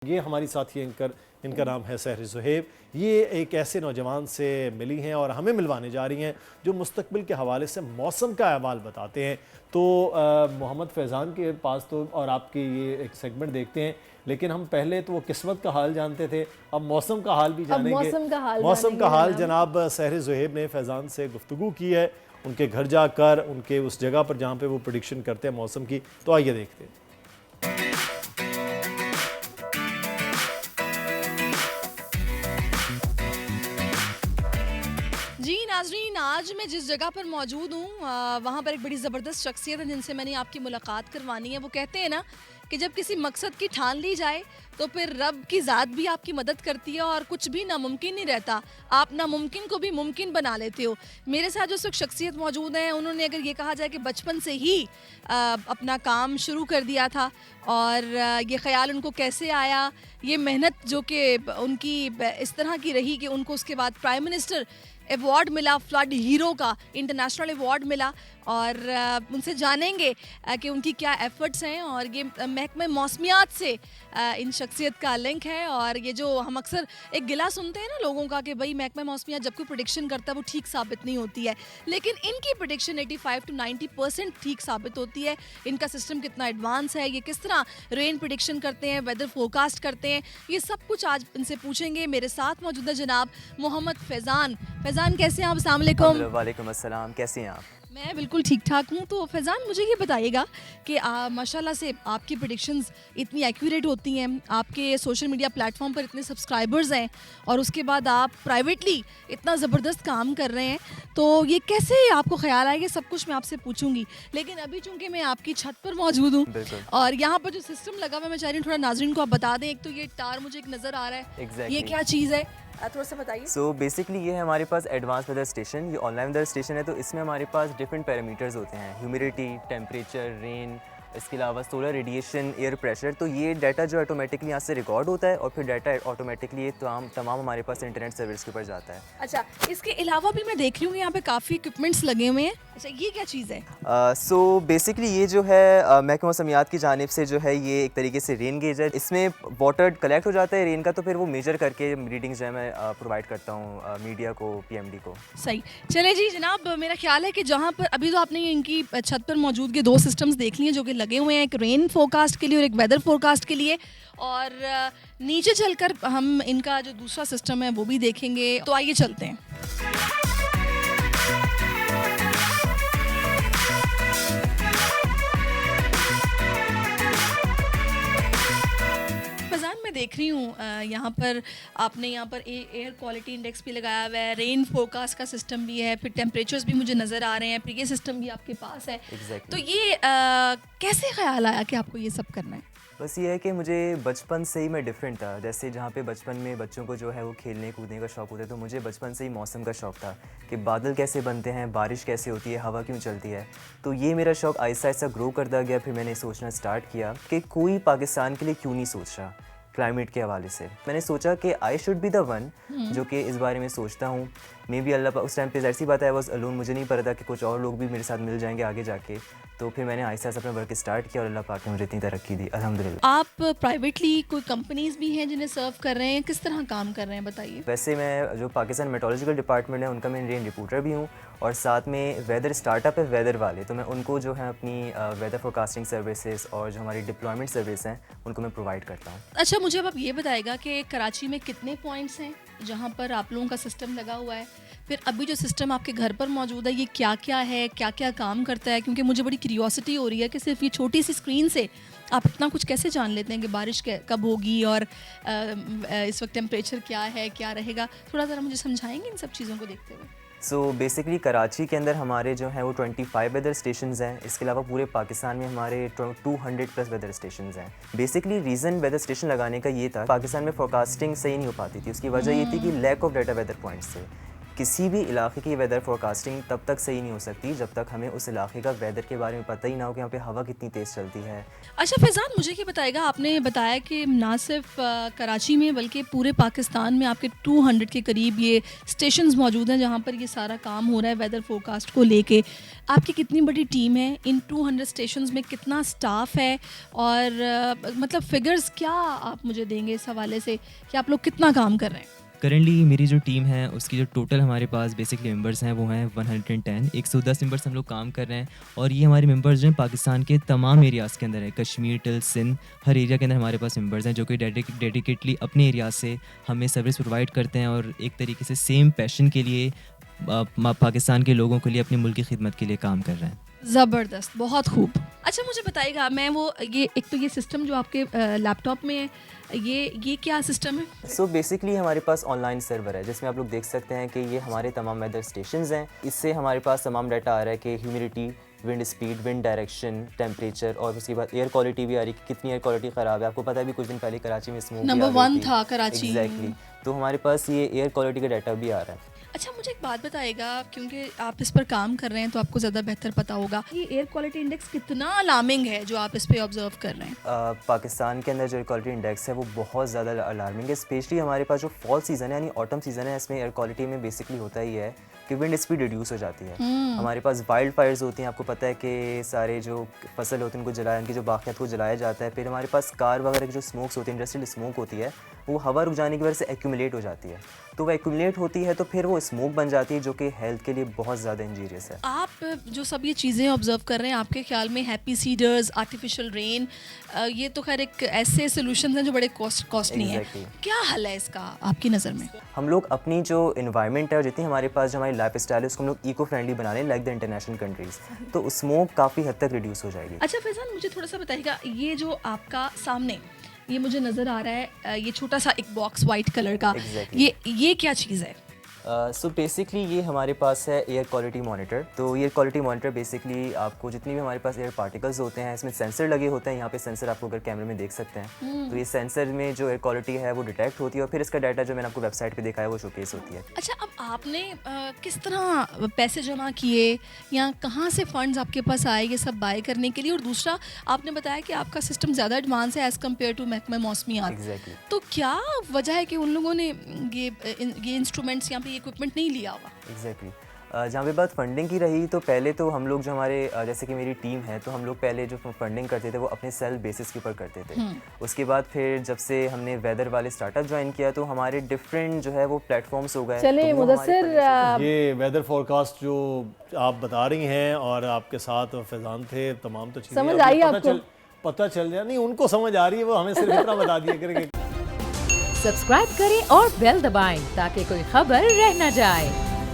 ये हमारी साथी एंकर, इनका नाम है सहर ज़ुहैब। ये एक ऐसे नौजवान से मिली हैं और हमें मिलवाने जा रही हैं जो मुस्तकबिल के हवाले से मौसम का अहवाल बताते हैं। तो मोहम्मद फैज़ान के पास तो और आपकी ये एक सेगमेंट देखते हैं, लेकिन हम पहले तो वो किस्मत का हाल जानते थे, अब मौसम का हाल भी जानेंगे। मौसम का हाल जनाब सहर ज़ुहैब ने फैज़ान से गुफ्तगू की है उनके घर जाकर, उनके उस जगह पर जहाँ पर वो प्रेडिक्शन करते हैं मौसम की। तो आइए देखते हैं। जी नाज़रीन, आज मैं जिस जगह पर मौजूद हूँ वहाँ पर एक बड़ी ज़बरदस्त शख्सियत है जिनसे मैंने आपकी मुलाकात करवानी है। वो कहते हैं ना कि जब किसी मकसद की ठान ली जाए तो फिर रब की ज़ात भी आपकी मदद करती है और कुछ भी नामुमकिन नहीं रहता, आप नामुमकिन को भी मुमकिन बना लेते हो। मेरे साथ जो शख्सियत मौजूद है, उन्होंने अगर ये कहा जाए कि बचपन से ही अपना काम शुरू कर दिया था और ये ख़्याल उनको कैसे आया, ये मेहनत जो कि उनकी इस तरह की रही कि उनको उसके बाद प्राइम मिनिस्टर अवार्ड मिला, फ्लड हीरो का इंटरनेशनल अवार्ड मिला। और उनसे जानेंगे कि उनकी क्या एफ़र्ट्स हैं और ये महकमे मौसमियात से इन शख्सियत का लिंक है। और ये जो हम अक्सर एक गिला सुनते हैं ना लोगों का कि भाई महकमा मौसमियात जब कोई प्रेडिक्शन करता है वो ठीक साबित नहीं होती है, लेकिन इनकी प्रेडिक्शन 85 to 90% ठीक साबित होती है। इनका सिस्टम कितना एडवांस है, ये किस तरह रेन प्रेडिक्शन करते हैं, वेदर फोरकास्ट करते हैं, ये सब कुछ आज इनसे पूछेंगे। मेरे साथ मौजूद है जनाब मोहम्मद फैज़ान। फैज़ान कैसे हैं आप? अस्सलाम वालेकुम। वालेकुम अस्सलाम, कैसे हैं आप? मैं बिल्कुल ठीक ठाक हूँ। तो फैज़ान मुझे ये बताइएगा कि माशाल्लाह से आपकी प्रेडिक्शंस इतनी एक्यूरेट होती हैं, आपके सोशल मीडिया प्लेटफॉर्म पर इतने सब्सक्राइबर्स हैं और उसके बाद आप प्राइवेटली इतना ज़बरदस्त काम कर रहे हैं, तो ये कैसे आपको ख्याल आया? ये सब कुछ मैं आपसे पूछूंगी, लेकिन अभी चूंकि मैं आपकी छत पर मौजूद हूँ और यहाँ पर जो सिस्टम लगा हुआ है, मैं चाह रही हूँ थोड़ा नाज़रीन को आप बता दें। एक तो ये टार मुझे एक नज़र आ रहा है, exactly. ये क्या चीज़ है, थोड़ा सा बताइए। सो बेसिकली ये है हमारे पास एडवांस वेदर स्टेशन, ये ऑनलाइन वेदर स्टेशन है। तो इसमें हमारे पास डिफरेंट पैरामीटर्स होते हैं, ह्यूमिडिटी, टेम्परेचर, रेन, इसके अलावा सोलर रेडिएशन, एयर प्रेशर। तो ये डाटा जो ऑटोमेटिकली यहाँ से रिकॉर्ड होता है और फिर डाटा ऑटोमेटिकली ये तमाम हमारे पास इंटरनेट सर्विस के ऊपर जाता है। अच्छा, इसके अलावा भी मैं देख रही हूँ यहाँ पे काफ़ी इक्विपमेंट्स लगे हुए हैं। अच्छा, ये क्या चीज़ है? सो बेसिकली ये जो है महकमा मौसमियात की जानिब से जो है ये एक तरीके से रेन गेज है। इसमें वाटर कलेक्ट हो जाता है रेन का, तो फिर वो मेजर करके रीडिंग्स जो है मैं प्रोवाइड करता हूँ मीडिया को, पीएमडी को। सही, चले जी जनाब, मेरा ख्याल है कि जहाँ पर अभी तो आपने इनकी छत पर मौजूद के दो सिस्टम्स देख लिए जो कि लगे हुए हैं, एक रेन फोरकास्ट के लिए और एक वेदर फोरकास्ट के लिए, और नीचे चलकर हम इनका जो दूसरा सिस्टम है वो भी देखेंगे। तो आइए चलते हैं। मैं देख रही हूँ यहाँ पर आपने यहाँ पर एयर क्वालिटी इंडेक्स भी लगाया हुआ है, रेन फोरकास्ट का सिस्टम भी है, फिर टेम्परेचर्स भी मुझे नज़र आ रहे हैं, फिर ये सिस्टम भी आपके पास है। exactly. तो ये कैसे ख्याल आया कि आपको ये सब करना है? बस ये है कि मुझे बचपन से ही मैं डिफरेंट था। जैसे जहाँ पे बचपन में बच्चों को जो है वो खेलने कूदने का शौक़ होता है, तो मुझे बचपन से ही मौसम का शौक़ था कि बादल कैसे बनते हैं, बारिश कैसे होती है, हवा क्यों चलती है। तो ये मेरा शौक़ आहिस्ता आहिस्ता ग्रो करता गया। फिर मैंने सोचना स्टार्ट किया कि कोई पाकिस्तान के लिए क्यों नहीं सोच रहा क्लाइमेट के हवाले से। मैंने सोचा कि I should be the one जो कि इस बारे में सोचता हूँ। मे बी अल्लाह उस टाइम पे ऐसी बात है, वाज अलोन, मुझे नहीं पता था कि कुछ और लोग भी मेरे साथ मिल जाएंगे आगे जाके। तो फिर मैंने आहिस्ता आहिस्ता अपना वर्क स्टार्ट किया और अल्लाह पाक ने मुझे इतनी तरक्की दी, अल्हम्दुलिल्लाह। आप प्राइवेटली कोई कंपनीज भी हैं जिन्हें सर्व कर रहे हैं, किस तरह काम कर रहे हैं बताइए? वैसे मैं जो पाकिस्तान मेट्रोलॉजिकल डिपार्टमेंट है उनका मैं रेन रिपोर्टर भी हूँ, और साथ में वेदर स्टार्टअप है वेदर वाले, तो मैं उनको जो है अपनी वेदर फोरकास्टिंग सर्विसेज और जो हमारी डिप्लॉयमेंट सर्विस हैं उनको मैं प्रोवाइड करता हूँ। अच्छा, मुझे अब आप ये बताएगा कि कराची में कितने पॉइंट्स हैं जहाँ पर आप लोगों का सिस्टम लगा हुआ है, फिर अभी जो सिस्टम आपके घर पर मौजूद है ये क्या क्या है, क्या क्या काम करता है? क्योंकि मुझे बड़ी क्यूरियोसिटी हो रही है कि सिर्फ ये छोटी सी स्क्रीन से आप इतना कुछ कैसे जान लेते हैं कि बारिश कब होगी और इस वक्त टेम्परेचर क्या है, क्या रहेगा। थोड़ा ज़रा मुझे समझाएंगे इन सब चीज़ों को देखते हुए? सो बेसिकली कराची के अंदर हमारे जो हैं वो 25 वेदर स्टेशंस हैं। इसके अलावा पूरे पाकिस्तान में हमारे 200+ वेदर स्टेशंस हैं। बेसिकली रीज़न वेदर स्टेशन लगाने का ये था, पाकिस्तान में फोरकास्टिंग सही नहीं हो पाती थी। उसकी वजह ये थी कि lack of data weather points थे, किसी भी इलाके की वेदर फोरकास्टिंग तब तक सही नहीं हो सकती जब तक हमें उस इलाके का वेदर के बारे में पता ही ना हो कि यहाँ पे हवा कितनी तेज़ चलती है। अच्छा फैज़ान, मुझे ये बताएगा, आपने बताया कि ना सिर्फ कराची में बल्कि पूरे पाकिस्तान में आपके 200 के करीब ये स्टेशंस मौजूद हैं जहाँ पर ये सारा काम हो रहा है वेदर फोरकास्ट को लेके। आपकी कितनी बड़ी टीम है? इन 200 स्टेशंस में कितना स्टाफ है? और मतलब फिगर्स क्या आप मुझे देंगे इस हवाले से कि आप लोग कितना काम कर रहे हैं? करेंटली मेरी जो टीम है उसकी जो टोटल हमारे पास बेसिकली मेंबर्स हैं वो हैं 110 मेंबर्स हम लोग काम कर रहे हैं। और ये हमारे मेंबर्स जो हैं पाकिस्तान के तमाम एरियाज़ के अंदर है, कश्मीर टिल सिंध, हर एरिया के अंदर हमारे पास मेंबर्स हैं जो कि डेडिकेटली अपने एरिया से हमें सर्विस प्रोवाइड करते हैं और एक तरीके से सेम पैशन के लिए पाकिस्तान के लोगों के लिए अपने मुल्क की खिदमत के लिए काम कर रहे हैं। ज़बरदस्त, बहुत खूब। अच्छा मुझे बताइएगा, मैं वो ये एक तो ये सिस्टम जो आपके लैपटॉप में है, ये क्या सिस्टम है? सो बेसिकली हमारे पास ऑनलाइन सर्वर है जिसमें आप लोग देख सकते हैं कि ये हमारे तमाम वेदर स्टेशंस हैं। इससे हमारे पास तमाम डाटा आ रहा है कि humidity, wind speed, wind direction, temperature और उसके बाद एयर क्वालिटी भी आ रही है कि कितनी एयर क्वालिटी ख़राब है। आपको पता है भी कुछ दिन पहले कराची में स्मोक नंबर 1 था कराची। एग्जैक्टली, तो हमारे पास ये एयर क्वालिटी का डाटा भी आ रहा है। अच्छा मुझे एक बात बताइएगा, क्योंकि आप इस पर काम कर रहे हैं तो आपको ज़्यादा बेहतर पता होगा, ये एयर क्वालिटी इंडेक्स कितना अलार्मिंग है जो आप इस पे ऑब्जर्व कर रहे हैं? पाकिस्तान के अंदर जो एयर क्वालिटी इंडेक्स है वो बहुत ज़्यादा अलार्मिंग है। स्पेशली हमारे पास जो फॉल सीज़न है यानी ऑटम सीज़न है, इसमें एयर क्वालिटी में बेसिकली होता ही है कि विंड स्पीड रिड्यूस हो जाती है। हमारे पास वाइल्ड फायर्स होती हैं, आपको पता है कि सारे जो फसल होते हैं उनको जलाया, उनकी जो बाक़ियात को जलाया जाता है। फिर हमारे पास कार वगैरह की जो स्मोक्स होती है, इंडस्ट्रियल स्मोक होती है, वो हवा रुक जाने की वजह से एक्यूमुलेट हो जाती है। तो वो एक्यूमुलेट होती है तो फिर वो स्मोक बन जाती है जो कि हेल्थ के लिए बहुत ज़्यादा इंजीरियस है। आप जो सब ये चीज़ें ऑब्जर्व कर रहे हैं, आपके ख्याल में हैप्पी सीडर्स, आर्टिफिशियल रेन, ये तो खैर एक ऐसे सोल्यूशन हैं जो बड़े कॉस्टली हैं। क्या हल है इसका आपकी नज़र में? हम लोग अपनी जो इन्वायरमेंट है और जितनी हमारे पास जो हमारी लाइफ स्टाइल है उसको हम लोग इको फ्रेंडली बना लें लाइक द इंटरनेशनल कंट्रीज़, तो स्मोक काफ़ी हद तक रिड्यूस हो जाएगी। अच्छा फैज़ान, मुझे थोड़ा सा बताइएगा, ये जो आपका सामने ये मुझे नज़र आ रहा है, ये छोटा सा एक बॉक्स वाइट कलर का, ये क्या चीज़ है? सो बेसिकली ये हमारे पास है एयर क्वालिटी मॉनिटर। तो एयर क्वालिटी मॉनिटर बेसिकली आपको जितनी भी हमारे पास एयर पार्टिकल्स होते हैं, इसमें सेंसर लगे होते हैं। यहाँ पे सेंसर आपको अगर कैमरे में देख सकते हैं, तो ये सेंसर में जो एयर क्वालिटी है वो डिटेक्ट होती है और फिर इसका डाटा जो मैंने आपको वेबसाइट पे दिखाया वो शोकेस होती है। अच्छा, अब आपने किस तरह पैसे जमा किए या कहाँ से फंड्स आपके पास आए ये सब बाय करने के लिए? और दूसरा, आपने बताया कि आपका सिस्टम ज़्यादा एडवांस है एज़ कम्पेयर टू महकमा मौसमियात। एग्जैक्टली, तो क्या वजह है कि उन लोगों ने ये इंस्ट्रूमेंट्स यहाँ पे इक्विपमेंट नहीं लिया हुआ? एग्जैक्टली, जहाँ पे बात फंडिंग की रही तो पहले तो हम लोग जो हमारे जैसे कि मेरी टीम है तो हम लोग पहले जो फंडिंग करते थे वो अपने सेल्फ बेसिस के ऊपर करते थे। उसके बाद फिर जब से हमने वेदर वाले स्टार्टअप ज्वाइन किया तो हमारे डिफरेंट जो है वो प्लेटफॉर्म्स हो गए। चलिए मुदस्सिर, ये वेदर फोरकास्ट जो आप बता रही हैं और आपके साथ फैज़ान थे, तमाम तो चीज़ें समझ आई आपको? पता चल जाए, नहीं उनको समझ आ रही है, वो हमें सिर्फ इतना बता दिया करेंगे। सब्सक्राइब करें और बेल दबाएं ताकि कोई खबर रह न जाए।